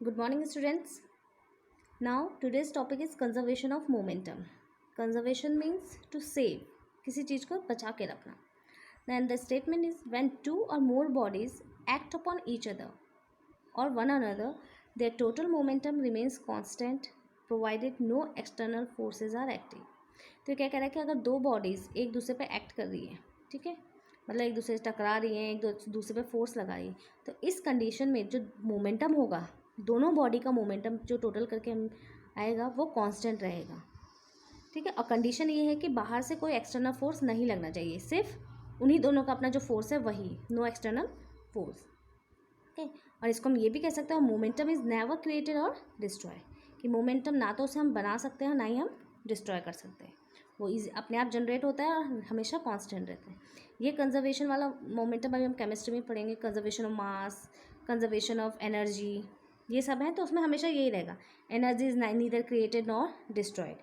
Good morning, students. Now, today's topic is conservation of momentum. Conservation means to save, किसी चीज़ को बचा के रखना. Then the statement is when two or more bodies act upon each other or one another, their total momentum remains constant provided no external forces are active. तो क्या कह रहा है कि अगर दो बॉडीज़ एक दूसरे पे एक्ट कर रही है, ठीक है, मतलब एक दूसरे से टकरा रही हैं, एक दूसरे पे फोर्स लगा रही है, तो इस कंडीशन में जो मोमेंटम होगा, दोनों बॉडी का मोमेंटम जो टोटल करके आएगा वो कांस्टेंट रहेगा. ठीक है. और कंडीशन ये है कि बाहर से कोई एक्सटर्नल फोर्स नहीं लगना चाहिए, सिर्फ उन्हीं दोनों का अपना जो फोर्स है वही, नो एक्सटर्नल फोर्स. ओके. और इसको हम ये भी कह सकते हैं मोमेंटम इज़ नेवर क्रिएटेड और डिस्ट्रॉय, कि मोमेंटम ना तो उसे हम बना सकते हैं ना ही हम डिस्ट्रॉय कर सकते हैं, वो अपने आप जनरेट होता है और हमेशा कांस्टेंट रहता है. ये कंजर्वेशन वाला मोमेंटम अभी हम केमिस्ट्री में पढ़ेंगे, conservation of mass, conservation of energy, ये सब है. तो उसमें हमेशा यही रहेगा, energy is neither created nor destroyed.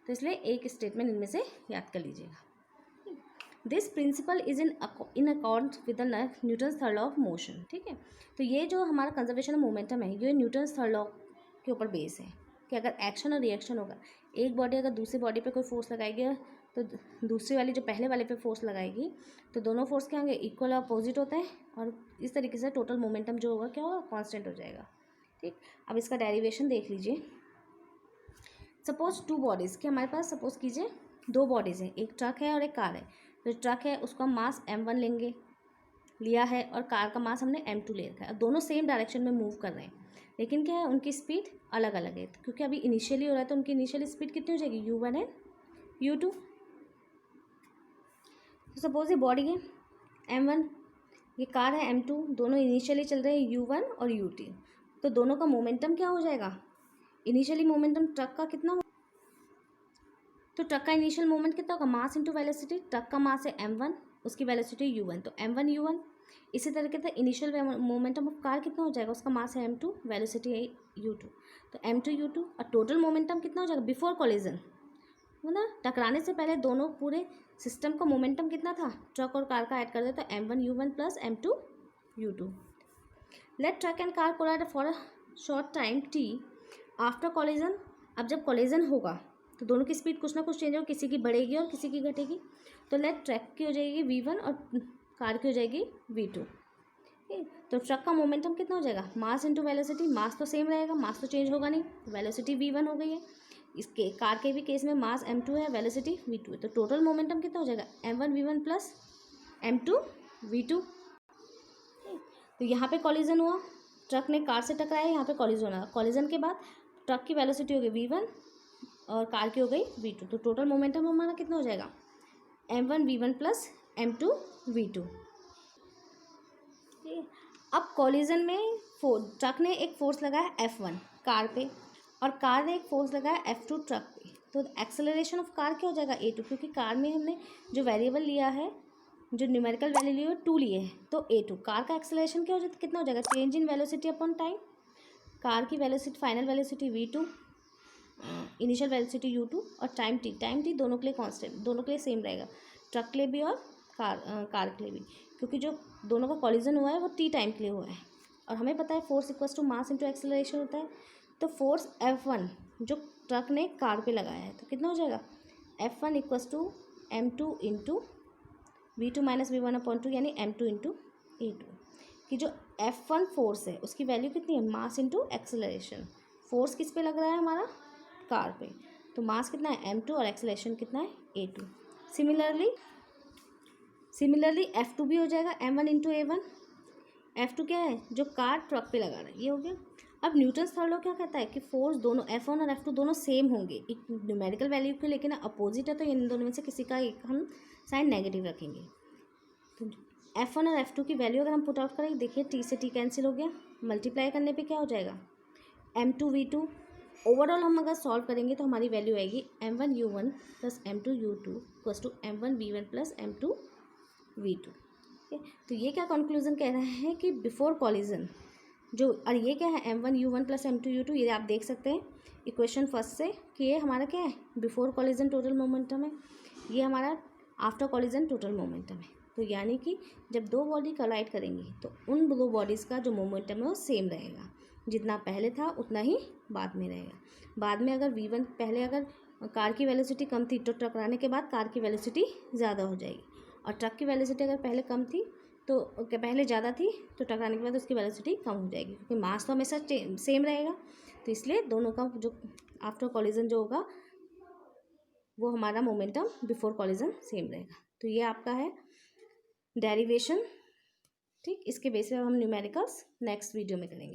तो इसलिए एक स्टेटमेंट इनमें से याद कर लीजिएगा. This principle is in accord with the Newton's third law of motion. ठीक है. तो ये जो हमारा कंजर्वेशन ऑफ मोमेंटम है ये न्यूटन्स थर्ड लॉ के ऊपर बेस है कि अगर एक्शन और रिएक्शन होगा, एक बॉडी अगर दूसरी बॉडी पे कोई फोर्स लगाएगी तो दूसरी वाली जो पहले वाले पे फोर्स लगाएगी, तो दोनों फोर्स क्या होंगे, इक्वल और अपोजिट होते हैं, और इस तरीके से टोटल मोमेंटम जो होगा क्या होगा, कांस्टेंट हो जाएगा. ठीक. अब इसका डेरिवेशन देख लीजिए. सपोज टू बॉडीज़ कि हमारे पास सपोज कीजिए दो बॉडीज़ हैं, एक ट्रक है और एक कार है. तो ट्रक है उसका हम मास m1 लिया है और कार का मास हमने m2 ले रखा है, और दोनों सेम डायरेक्शन में मूव कर रहे हैं, लेकिन क्या है उनकी स्पीड अलग अलग है, क्योंकि अभी इनिशियली हो रहा है तो उनकी इनिशियल स्पीड कितनी हो जाएगी, u1 एंड u2. तो सपोज ये बॉडी है m1, ये कार है m2, दोनों इनिशियली चल रहे हैं u1 और u2. तो दोनों का मोमेंटम क्या हो जाएगा, इनिशियली मोमेंटम ट्रक का कितना हो, तो ट्रक का इनिशियल मोमेंट कितना होगा, मास इंटू वेलोसिटी. ट्रक का मास है m1, उसकी वेलोसिटी u1, तो m1 u1. इसी तरीके से इनिशियल मोमेंटम ऑफ कार कितना हो जाएगा, उसका मास है m2, वेलोसिटी है u2, तो m2 u2. और टोटल मोमेंटम कितना हो जाएगा बिफोर कॉलिजन, है ना, टकराने से पहले दोनों पूरे सिस्टम का मोमेंटम कितना था, ट्रक और कार का ऐड कर दे तो m1 u1 plus m2 u2. Let truck and car collide for a short time t after collision. अब जब कॉलिजन होगा तो दोनों की स्पीड कुछ ना कुछ चेंज होगा, किसी की बढ़ेगी और किसी की घटेगी. तो लेट ट्रक की हो जाएगी v1 और कार की हो जाएगी v2. तो ट्रक का मोमेंटम कितना हो जाएगा, मास इंटू वेलोसिटी. मास तो सेम रहेगा, मास तो चेंज होगा नहीं, वेलोसिटी v1 हो गई है. इसके कार के भी केस में मास m2 है, वेलोसिटी v2 है. तो टोटल मोमेंटम कितना हो जाएगा, m1 v1 plus m2 v2. तो यहाँ पे कॉलिजन हुआ, ट्रक ने कार से टकराया, यहाँ पे कॉलिजन हुआ. कॉलिजन के बाद ट्रक की वेलोसिटी हो गई v1 और कार की हो गई v2. तो टोटल मोमेंटम हमारा कितना हो जाएगा, m1 v1 plus m2 v2. अब कॉलिजन में ट्रक ने एक फोर्स लगाया f1 कार पे और कार ने एक फोर्स लगाया f2 ट्रक पे. तो एक्सेलरेशन ऑफ कार क्या हो जाएगा, a2, क्योंकि कार में हमने जो वेरिएबल लिया है, जो न्यूमेरिकल वैल्यू लिए 2 लिए हैं, तो a2. कार का एक्सेलरेशन क्या हो जाता है, कितना हो जाएगा, change in velocity upon time. Car की velocity final velocity v2, initial velocity u2 और टाइम t दोनों के लिए कांस्टेंट, दोनों के लिए सेम रहेगा, ट्रक के लिए भी और कार के लिए भी, क्योंकि जो दोनों का कॉलिजन हुआ है वो t टाइम के लिए हुआ है. और हमें पता है force equals to mass into acceleration होता है. तो फोर्स F1 जो ट्रक ने कार पे लगाया है, तो कितना हो जाएगा, F1 equals to m2 into v2 minus v1 upon 2, यानी m2 इंटू a2. कि जो F1 फोर्स है उसकी वैल्यू कितनी है, मास इंटू एक्सेलरेशन. फोर्स किस पे लग रहा है हमारा, कार पे, तो मास कितना है m2 और एक्सेलरेशन कितना है a2. सिमिलरली F2 भी हो जाएगा m1 इंटू a1. F2 क्या है, जो कार ट्रक पे लगा रहा है, ये हो गया. अब न्यूटन्स थर्ड लॉ क्या कहता है कि फोर्स दोनों F1 और F2 दोनों सेम होंगे एक न्यूमेरिकल वैल्यू के, लेकिन अपोजिट है, तो इन दोनों में से किसी का एक हम साइन नेगेटिव रखेंगे. तो F1 और F2 की वैल्यू अगर हम पुट आउट करेंगे, देखिए t से t कैंसिल हो गया, मल्टीप्लाई करने पे क्या हो जाएगा, m2 v2. ओवरऑल हम अगर सॉल्व करेंगे तो हमारी वैल्यू आएगी m1 u1 plus m2 u2 equals to m1 v1 plus m2 v2. तो ये क्या कंक्लूजन कह रहा है कि बिफोर कॉलिजन जो, और ये क्या है m1 u1 plus m2 u2, ये आप देख सकते हैं इक्वेशन फर्स्ट से कि ये हमारा क्या है, बिफोर कॉलिजन टोटल मोमेंटम है, ये हमारा आफ्टर कॉलिजन टोटल मोमेंटम है. तो यानी कि जब दो बॉडी कोलाइड करेंगी तो उन दो बॉडीज़ का जो मोमेंटम है वो सेम रहेगा. जितना पहले था उतना ही बाद में रहेगा। बाद में अगर v1 पहले अगर कार की वेलोसिटी कम थी तो टकराने के बाद कार की वेलोसिटी ज़्यादा हो जाएगी, और ट्रक की वेलोसिटी अगर पहले कम थी तो पहले ज़्यादा थी तो टकराने के बाद उसकी वेलोसिटी कम हो जाएगी, क्योंकि मास तो हमेशा सेम रहेगा। तो इसलिए दोनों का जो आफ्टर कॉलिजन जो होगा वो हमारा मोमेंटम बिफोर कॉलिजन सेम रहेगा। तो ये आपका है डेरिवेशन। ठीक, इसके बेस पे हम न्यूमेरिकल्स नेक्स्ट वीडियो में करेंगे।